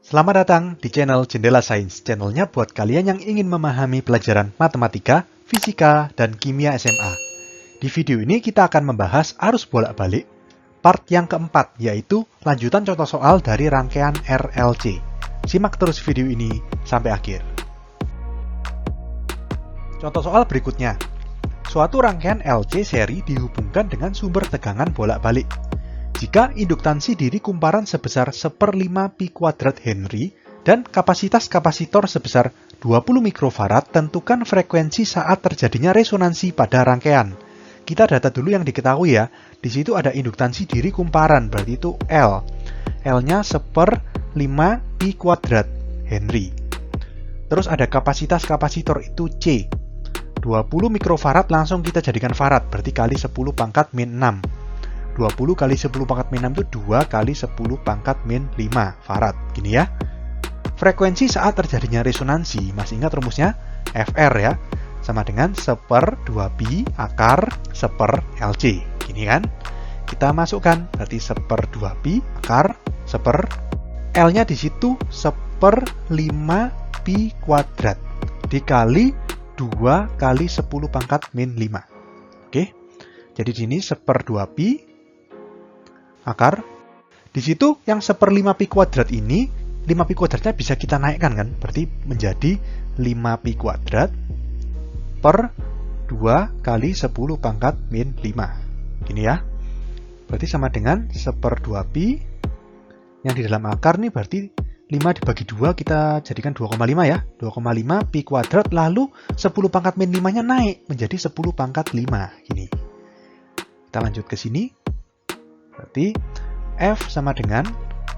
Selamat datang di channel Jendela Sains, channelnya buat kalian yang ingin memahami pelajaran matematika, fisika, dan kimia SMA. Di video ini kita akan membahas arus bolak-balik, part yang keempat, yaitu lanjutan contoh soal dari rangkaian RLC. Simak terus video ini sampai akhir. Contoh soal berikutnya. Suatu rangkaian LC seri dihubungkan dengan sumber tegangan bolak-balik. Jika induktansi diri kumparan sebesar 1/5 pi kuadrat Henry dan kapasitas kapasitor sebesar 20 mikrofarad, tentukan frekuensi saat terjadinya resonansi pada rangkaian. Kita data dulu yang diketahui ya. Di situ ada induktansi diri kumparan, berarti itu L. L-nya 1/5 pi kuadrat Henry. Terus ada kapasitas kapasitor itu C. 20 mikrofarad langsung kita jadikan farad, berarti kali 10 pangkat min 6. 20 kali 10 pangkat min 6 itu 2 kali 10 pangkat min 5 farad. Gini ya. Frekuensi saat terjadinya resonansi, masih ingat rumusnya? Fr ya, sama dengan 1/2pi akar 1/LC. Gini kan? Kita masukkan, berarti 1/2pi akar 1/L-nya di situ 1/5 pi kuadrat dikali 2 kali 10 pangkat min 5. Oke. Jadi di sini 1/2pi akar. Di situ yang 1/5 pi kuadrat ini, 5 pi kuadratnya bisa kita naikkan kan? Berarti menjadi 5 pi kuadrat per 2 kali 10 pangkat min 5. Gini ya. Berarti sama dengan 1/2pi yang di dalam akar nih, berarti 5 dibagi 2 kita jadikan 2,5 ya. 2,5 pi kuadrat, lalu 10 pangkat min 5-nya naik menjadi 10 pangkat 5. Gini. Kita lanjut ke sini. Berarti F sama dengan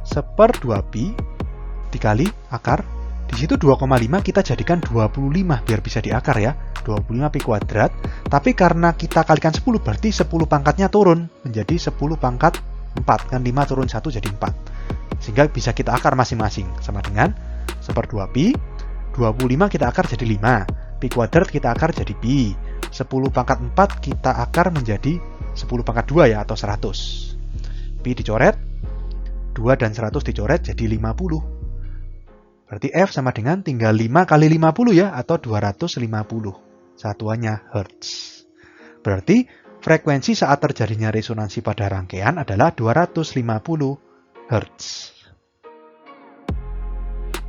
1/2pi dikali akar. Di situ 2,5 kita jadikan 25 biar bisa diakar ya. 25 pi kuadrat. Tapi karena kita kalikan 10 berarti 10 pangkatnya turun menjadi 10 pangkat 4. Kan 5 turun 1 jadi 4. Sehingga bisa kita akar masing-masing. Sama dengan 1/2pi. 25 kita akar jadi 5. Pi kuadrat kita akar jadi pi. 10 pangkat 4 kita akar menjadi 10 pangkat 2 ya, atau 100. Pi dicoret, 2 dan 100 dicoret jadi 50. Berarti F sama dengan tinggal 5 kali 50 ya, atau 250. Satuannya Hertz. Berarti frekuensi saat terjadinya resonansi pada rangkaian adalah 250 Hertz.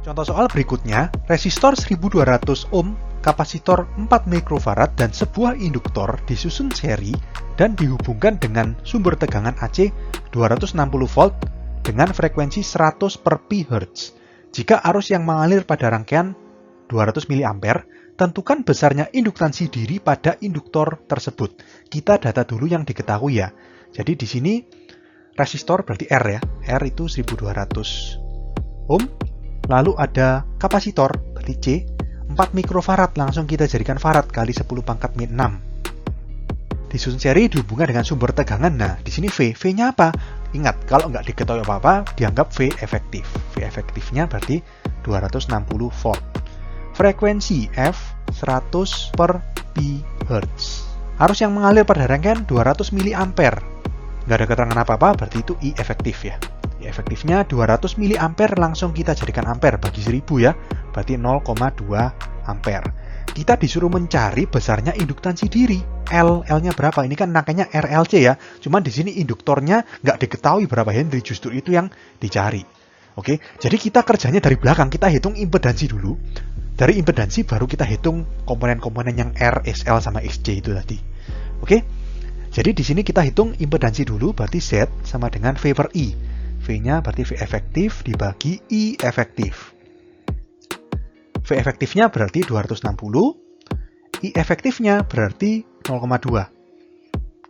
Contoh soal berikutnya, resistor 1200 ohm, kapasitor 4 mikrofarad, dan sebuah induktor disusun seri dan dihubungkan dengan sumber tegangan AC 260 volt dengan frekuensi 100 per pi Hz. Jika arus yang mengalir pada rangkaian 200 mA, tentukan besarnya induktansi diri pada induktor tersebut. Kita data dulu yang diketahui ya. Jadi di sini resistor berarti R ya. R itu 1200 ohm. Lalu ada kapasitor berarti C 4 mikrofarad, langsung kita jadikan farad kali 10 pangkat min 6. Disusun seri dihubungkan dengan sumber tegangan. Nah, di sini V. V-nya apa? Ingat, kalau nggak diketahui apa-apa, dianggap V efektif. V efektifnya berarti 260 volt. Frekuensi F 100 per pi Hz. Arus yang mengalir pada rangkaian 200 mA. Nggak ada keterangan apa-apa, berarti itu I efektif ya. I efektifnya 200 mA, langsung kita jadikan ampere bagi 1000 ya. Berarti 0,2 ampere. Kita disuruh mencari besarnya induktansi diri. L-nya berapa? Ini kan rangkaiannya RLC ya. Cuman di sini induktornya nggak diketahui berapa Henry, justru itu yang dicari. Oke, jadi kita kerjanya dari belakang, kita hitung impedansi dulu. Dari impedansi baru kita hitung komponen-komponen yang R, SL, sama SC itu tadi. Oke, jadi di sini kita hitung impedansi dulu, berarti Z sama dengan V per I. V-nya berarti V efektif dibagi I efektif. V efektifnya berarti 260, I efektifnya berarti 0,2.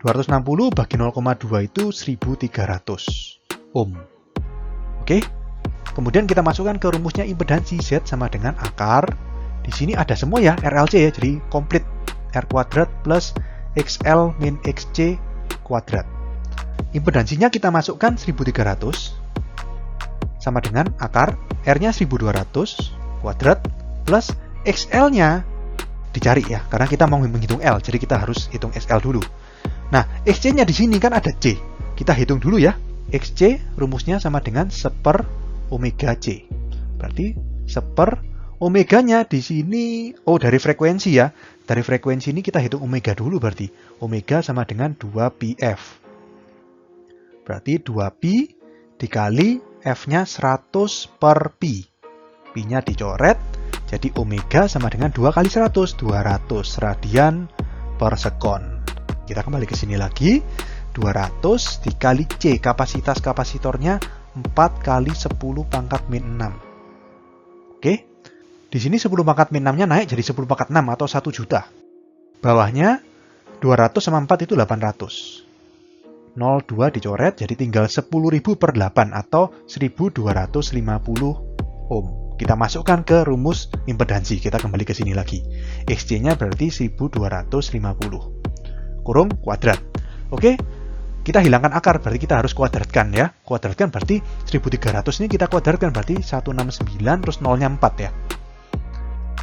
260 bagi 0,2 itu 1300 ohm. Oke. Kemudian kita masukkan ke rumusnya impedansi Z sama dengan akar. Di sini ada semua ya RLC ya, jadi komplit R kuadrat plus XL min XC kuadrat. Impedansinya kita masukkan 1300 sama dengan akar R-nya 1200 kuadrat plus XL-nya dicari ya, karena kita mau menghitung L, jadi kita harus hitung XL dulu. Nah, XC-nya di sini kan ada C. Kita hitung dulu ya. XC rumusnya sama dengan 1/omega C. Berarti 1/, omeganya di sini, dari frekuensi ya. Dari frekuensi ini kita hitung omega dulu berarti. Omega sama dengan 2πf. Berarti 2π dikali F-nya 100 per pi. Pi-nya dicoret, jadi omega sama dengan 2 kali 100, 200 radian per sekon. Kita kembali ke sini lagi, 200 dikali C, kapasitas kapasitornya 4 kali 10 pangkat min 6. Oke, di sini 10 pangkat min 6-nya naik jadi 10 pangkat 6 atau 1 juta. Bawahnya 200 sama 4 itu 800. 0,2 dicoret, jadi tinggal 10.000 per 8 atau 1250 ohm. Kita masukkan ke rumus impedansi. Kita kembali ke sini lagi. Xc-nya berarti 1250. Kurung kuadrat. Oke, kita hilangkan akar, berarti kita harus kuadratkan ya. Kuadratkan berarti 1300 ini kita kuadratkan berarti 169 terus 0-nya 4 ya.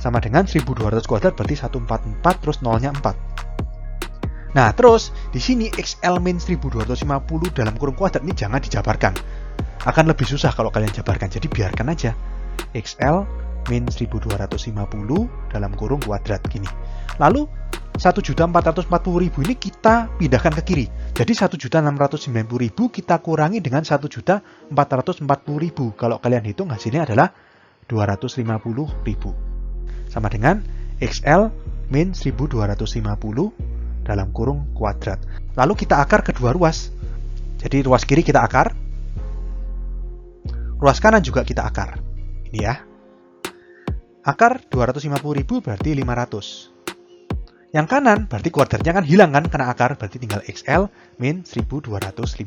Sama dengan 1200 kuadrat berarti 144 terus 0-nya 4. Nah, terus di sini XL min 1250 dalam kurung kuadrat ini jangan dijabarkan. Akan lebih susah kalau kalian jabarkan, jadi biarkan aja. XL min 1250 dalam kurung kuadrat gini. Lalu 1.440.000 ini kita pindahkan ke kiri. Jadi 1.690.000 kita kurangi dengan 1.440.000. Kalau kalian hitung hasilnya adalah 250.000. Sama dengan XL min 1250 dalam kurung kuadrat. Lalu kita akar kedua ruas. Jadi ruas kiri kita akar. Ruas kanan juga kita akar. Ini ya. Akar 250.000 berarti 500. Yang kanan berarti kuadratnya kan hilang kan kena akar. Berarti tinggal XL min 1250.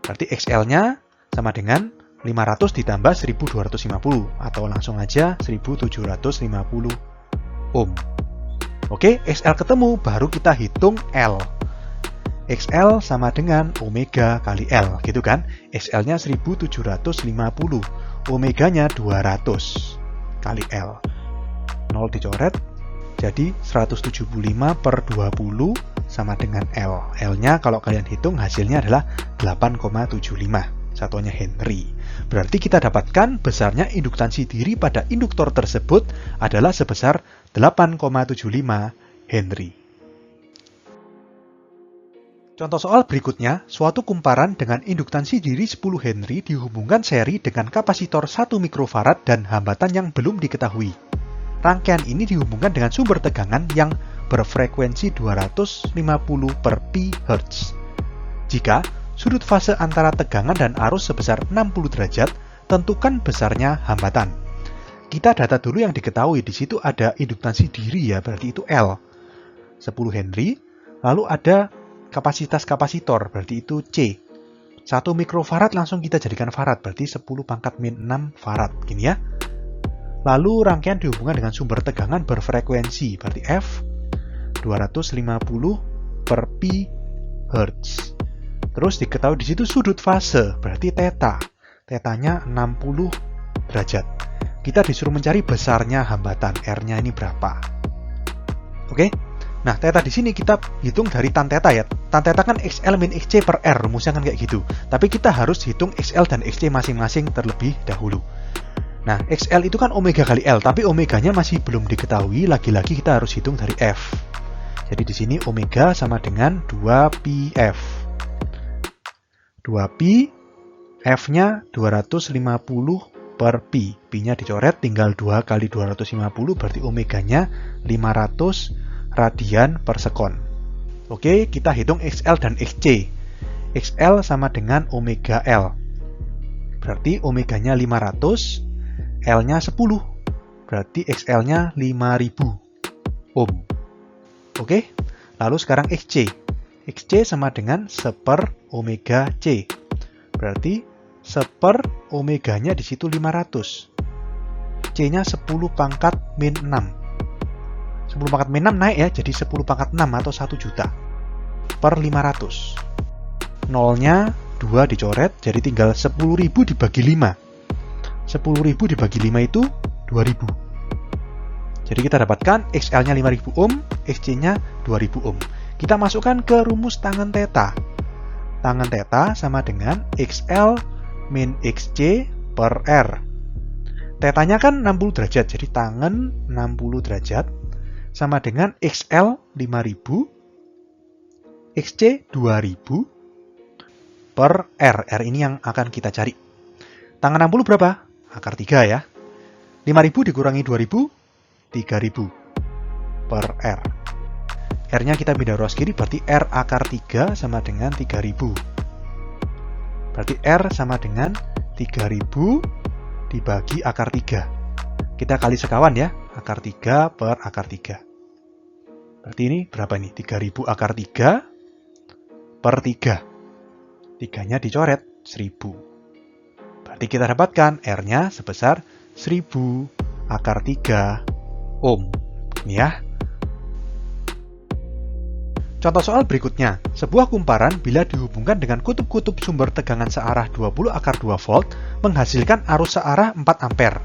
Berarti XL-nya sama dengan 500 ditambah 1250. Atau langsung aja 1750 ohm. Oke, XL ketemu, baru kita hitung L. XL sama dengan omega kali L, gitu kan? XL-nya 1750, omeganya 200 kali L. 0 dicoret, jadi 175 per 20 sama dengan L. L-nya kalau kalian hitung hasilnya adalah 8,75. Satuannya Henry. Berarti kita dapatkan besarnya induktansi diri pada induktor tersebut adalah sebesar 8,75 Henry. Contoh soal berikutnya, suatu kumparan dengan induktansi diri 10 Henry dihubungkan seri dengan kapasitor 1 mikrofarad dan hambatan yang belum diketahui. Rangkaian ini dihubungkan dengan sumber tegangan yang berfrekuensi 250 per pi Hz. Jika sudut fase antara tegangan dan arus sebesar 60 derajat, tentukan besarnya hambatan. Kita data dulu yang diketahui, di situ ada induktansi diri ya, berarti itu L. 10 Henry, lalu ada kapasitas kapasitor, berarti itu C. 1 mikrofarad langsung kita jadikan farad, berarti 10 pangkat min 6 farad, gini ya. Lalu rangkaian dihubungkan dengan sumber tegangan berfrekuensi, berarti F 250 per pi Hz. Terus diketahui di situ sudut fase, berarti theta. Tetanya 60 derajat. Kita disuruh mencari besarnya hambatan, R-nya ini berapa. Oke? Nah, theta di sini kita hitung dari tan theta ya. Tan theta kan XL min XC per R, rumusnya kan kayak gitu. Tapi kita harus hitung XL dan XC masing-masing terlebih dahulu. Nah, XL itu kan omega kali L, tapi omeganya masih belum diketahui, lagi-lagi kita harus hitung dari F. Jadi di sini omega sama dengan 2πf. 2pi, F-nya 250 per pi. Pi-nya dicoret, tinggal 2 kali 250, berarti omeganya 500 radian per sekon. Oke, kita hitung XL dan XC. XL sama dengan omega L. Berarti omeganya 500, L-nya 10. Berarti XL-nya 5000 ohm. Oke, lalu sekarang XC. XC sama dengan 1/, omega C. Berarti 1/, omeganya di situ 500. C-nya 10 pangkat min 6. 10 pangkat min 6 naik ya, jadi 10 pangkat 6 atau 1 juta per 500. 0-nya 2 dicoret, jadi tinggal 10.000 dibagi 5. 10.000 dibagi 5 itu 2.000. Jadi kita dapatkan XL-nya 5.000 ohm, XC-nya 2.000 ohm. Kita masukkan ke rumus tangen theta. Tangen theta sama dengan XL min XC per R. Tetanya kan 60 derajat, jadi tangan 60 derajat sama dengan XL 5000, XC 2000 per R. R ini yang akan kita cari. Tangan 60 berapa? Akar 3 ya. 5000 dikurangi 2000, 3000 per R. R-nya kita pindah ruas kiri, berarti R akar 3 sama dengan 3000. Berarti R sama dengan 3000 dibagi akar 3. Kita kali sekawan ya, akar 3 per akar 3. Berarti ini berapa nih? 3000 akar 3 per 3. 3-nya dicoret, 1000. Berarti kita dapatkan R-nya sebesar 1000 akar 3 ohm. Ini ya. Contoh soal berikutnya, sebuah kumparan bila dihubungkan dengan kutub-kutub sumber tegangan searah 20 akar 2 volt menghasilkan arus searah 4 ampere.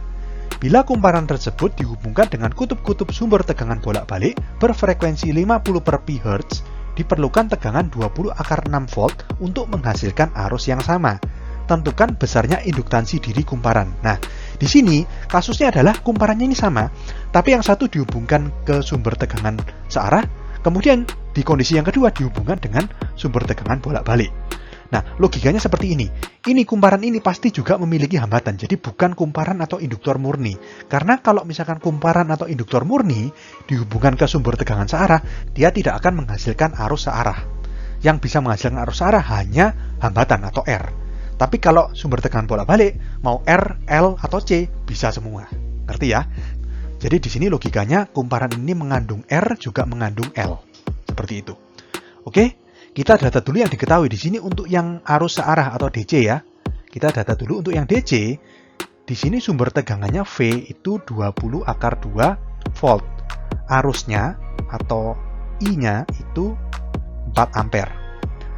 Bila kumparan tersebut dihubungkan dengan kutub-kutub sumber tegangan bolak-balik berfrekuensi 50 per Hz, diperlukan tegangan 20 akar 6 volt untuk menghasilkan arus yang sama. Tentukan besarnya induktansi diri kumparan. Nah, di sini kasusnya adalah kumparannya ini sama, tapi yang satu dihubungkan ke sumber tegangan searah, kemudian di kondisi yang kedua dihubungkan dengan sumber tegangan bolak-balik. Nah, logikanya seperti ini. Ini kumparan ini pasti juga memiliki hambatan, jadi bukan kumparan atau induktor murni. Karena kalau misalkan kumparan atau induktor murni dihubungkan ke sumber tegangan searah, dia tidak akan menghasilkan arus searah. Yang bisa menghasilkan arus searah hanya hambatan atau R. Tapi kalau sumber tegangan bolak-balik, mau R, L, atau C, bisa semua. Ngerti ya? Jadi di sini logikanya kumparan ini mengandung R juga mengandung L. Seperti itu. Oke, kita data dulu yang diketahui di sini untuk yang arus searah atau DC ya. Kita data dulu untuk yang DC. Di sini sumber tegangannya V itu 20 akar 2 volt. Arusnya atau I-nya itu 4 ampere.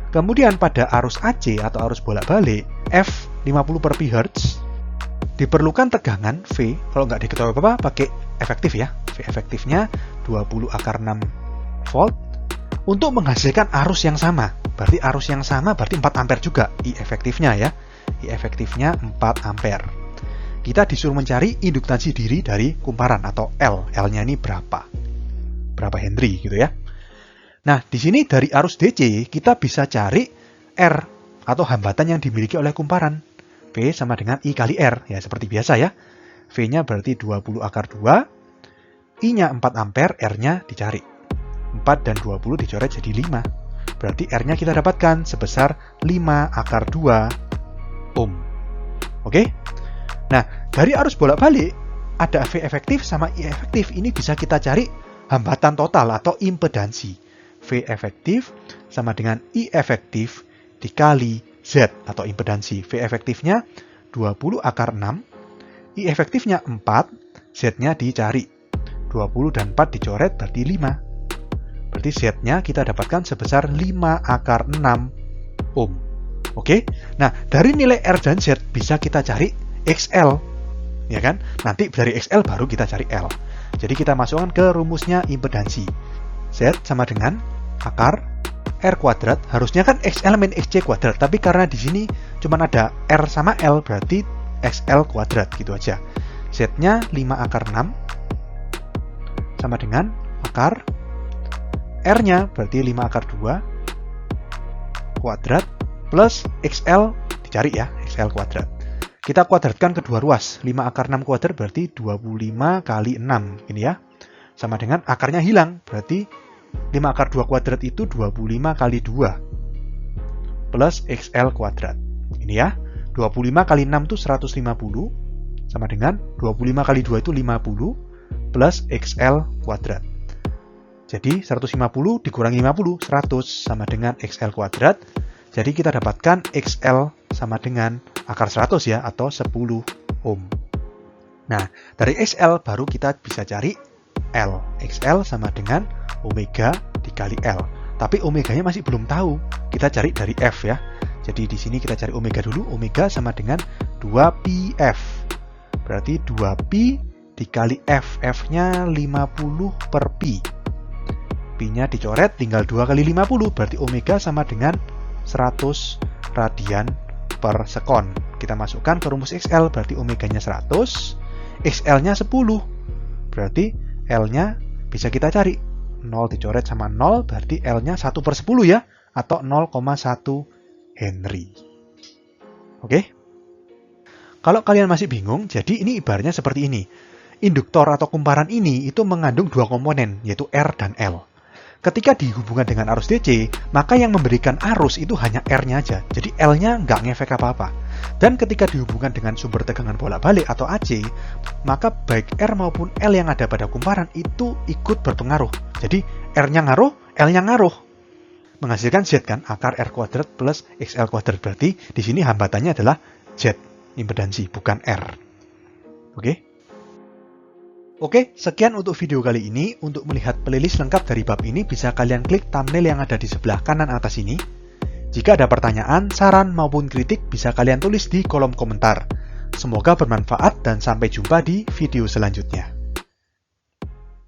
Kemudian pada arus AC atau arus bolak-balik F 50 per Hz diperlukan tegangan V, kalau nggak diketahui apa-apa pakai efektif ya. V efektifnya 20 akar 6 volt untuk menghasilkan arus yang sama. Berarti arus yang sama berarti 4 ampere juga I efektifnya ya. I efektifnya 4 ampere. Kita disuruh mencari induktansi diri dari kumparan atau L. L-nya ini berapa? Berapa Henry gitu ya. Nah, di sini dari arus DC kita bisa cari R atau hambatan yang dimiliki oleh kumparan. V sama dengan I kali R, ya seperti biasa ya. V-nya berarti 20 akar 2, I-nya 4 ampere, R-nya dicari. 4 dan 20 dicoret jadi 5. Berarti R-nya kita dapatkan sebesar 5 akar 2 ohm. Oke? Nah, dari arus bolak-balik, ada V efektif sama I efektif. Ini bisa kita cari hambatan total atau impedansi. V efektif sama dengan I efektif dikali Z atau impedansi. V efektifnya 20 akar 6, I efektifnya 4, Z-nya dicari. 20 dan 4 dicoret berarti 5. Berarti Z-nya kita dapatkan sebesar 5 akar 6 ohm. Oke? Nah, dari nilai R dan Z bisa kita cari XL. Ya kan? Nanti dari XL baru kita cari L. Jadi kita masukkan ke rumusnya impedansi. Z sama dengan akar R kuadrat, harusnya kan XL min XC kuadrat, tapi karena di sini cuma ada R sama L, berarti XL kuadrat gitu aja. Z-nya 5 akar 6 sama dengan akar R-nya berarti 5 akar 2 kuadrat plus XL dicari ya, XL kuadrat. Kita kuadratkan kedua ruas, 5 akar 6 kuadrat berarti 25 kali 6 ini ya. Sama dengan akarnya hilang, berarti 5 akar 2 kuadrat itu 25 kali 2 plus XL kuadrat. Ini ya, 25 kali 6 itu 150 sama dengan 25 kali 2 itu 50 plus XL kuadrat. Jadi 150 dikurangi 50, 100 sama dengan XL kuadrat. Jadi kita dapatkan XL sama dengan akar 100 ya, atau 10 ohm. Nah, dari XL baru kita bisa cari L. XL sama dengan omega dikali L. Tapi omeganya masih belum tahu. Kita cari dari F ya. Jadi di sini kita cari omega dulu. Omega sama dengan 2πf. Berarti 2π dikali F. F-nya 50 per pi. Pi-nya dicoret tinggal 2 kali 50. Berarti omega sama dengan 100 radian per sekon. Kita masukkan ke rumus XL. Berarti omeganya 100. XL-nya 10. Berarti L-nya bisa kita cari. 0 dicoret sama 0, berarti L-nya 1/10 ya, atau 0,1 Henry. Oke? Kalau kalian masih bingung, jadi ini ibaratnya seperti ini. Induktor atau kumparan ini itu mengandung dua komponen, yaitu R dan L. Ketika dihubungkan dengan arus DC, maka yang memberikan arus itu hanya R-nya aja. Jadi L-nya nggak ngefek apa-apa. Dan ketika dihubungkan dengan sumber tegangan bolak-balik atau AC, maka baik R maupun L yang ada pada kumparan itu ikut berpengaruh. Jadi R-nya ngaruh, L-nya ngaruh. Menghasilkan Z kan, akar R kuadrat plus XL kuadrat. Berarti di sini hambatannya adalah Z, impedansi, bukan R. Oke? Oke, sekian untuk video kali ini. Untuk melihat playlist lengkap dari bab ini, bisa kalian klik thumbnail yang ada di sebelah kanan atas ini. Jika ada pertanyaan, saran, maupun kritik, bisa kalian tulis di kolom komentar. Semoga bermanfaat dan sampai jumpa di video selanjutnya.